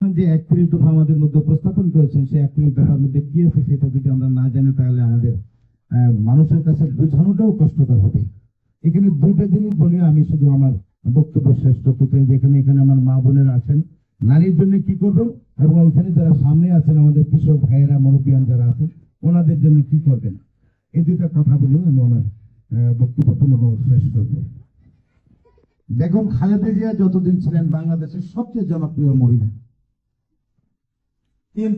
এখন যে 31 দফা আমাদের মধ্যে উপস্থাপন করেছেন, সেই 31 দফার মধ্যে কি আছে সেটা যদি আমরা না জানি, তাহলে আমাদের মানুষের কাছে বোঝানোটাও কষ্টকর হবে। এখানে দুইটা জিনিস বলে আমি শুধু আমার বক্তব্য শেষ করতে চাই। এখানে আমার মা বোনেরা আছেন, নারীর জন্য কি করবো, এবং এখানে যারা সামনে আছেন আমাদের কৃষক ভাইয়েরা, মুরব্বিয়ান যারা আছেন, ওনাদের জন্য কি করবেন, এই দুইটা কথা বলে আমি আমার বক্তব্য শেষ করবো। বেগম খালেদা জিয়া যতদিন ছিলেন বাংলাদেশের সবচেয়ে জনপ্রিয় মহিলা।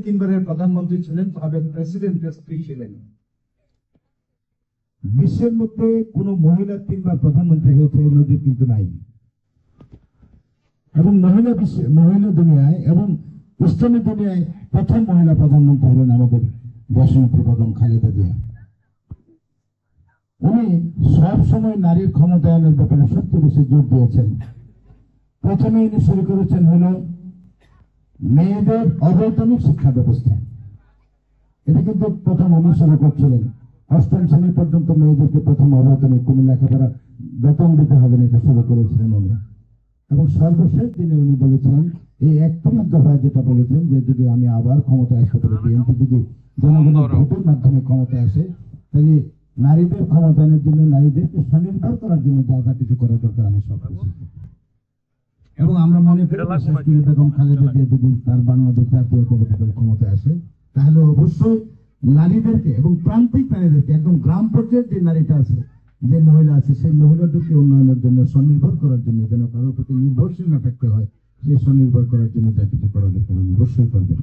তিনবারের প্রধানমন্ত্রী ছিলেন, সাবেক প্রেসিডেন্টের স্ত্রী ছিলেন। বিশ্বের মধ্যে কোন মহিলা 3 বার প্রধানমন্ত্রী হয়েছে এই নজির কিন্তু নাই। এবং মহিলা দুনিয়ায় এবং ইসলামী দুনিয়ায় প্রথম মহিলা প্রধানমন্ত্রী হলেন আমাদের দেশনেত্রী বেগম খালেদা জিয়া। উনি সব সময় নারীর ক্ষমতায়নের ব্যাপারে সবচেয়ে বেশি জোর দিয়েছেন। প্রথমে উনি শুরু করেছেন হলো মেয়েদের অবৈতনিক শিক্ষা ব্যবস্থা। এটা কিন্তু প্রথম উনি শুরু করছিলেন। 8ম শ্রেণী পর্যন্ত মেয়েদেরকে প্রথম অবৈতনিক কোনো লেখাপড়া বেতন দিতে হবে না, এটা শুরু করেছিলেন উনি। এবং সর্বশেষ দিনে উনি বলেছিলেন, এই 31 দফায় যেটা বলেছেন, যে যদি আমি আবার ক্ষমতায় আসতে পারি, বিএনপি যদি জনগণের ভোটের মাধ্যমে ক্ষমতায় আসে, তাহলে নারীদের ক্ষমতায়নের জন্য, নারীদেরকে স্বনির্ভর করার জন্য যা যা কিছু করা দরকার আমি সব কিছু। এবং আমরা মনে করি বেগম খালেদা জিয়া যদি তার বাংলাদেশ জাতীয় ক্ষমতায় আসে, তাহলে অবশ্যই নারীদেরকে এবং প্রান্তিক নারীদেরকে, একদম গ্রাম পর্যায়ের যে নারীটা আছে, যে মহিলা আছে, সেই মহিলাদেরকে উন্নয়নের জন্য, স্বনির্ভর করার জন্য, যেন কারোর প্রতি নির্ভরশীল না থাকতে হয়, সেই স্বনির্ভর করার জন্য যা কিছু করা দরকার অবশ্যই করবেন।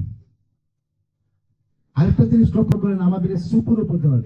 আরেকটা জিনিস লক্ষ্য করেন, আমাদের শ্রীপুর উপজেলার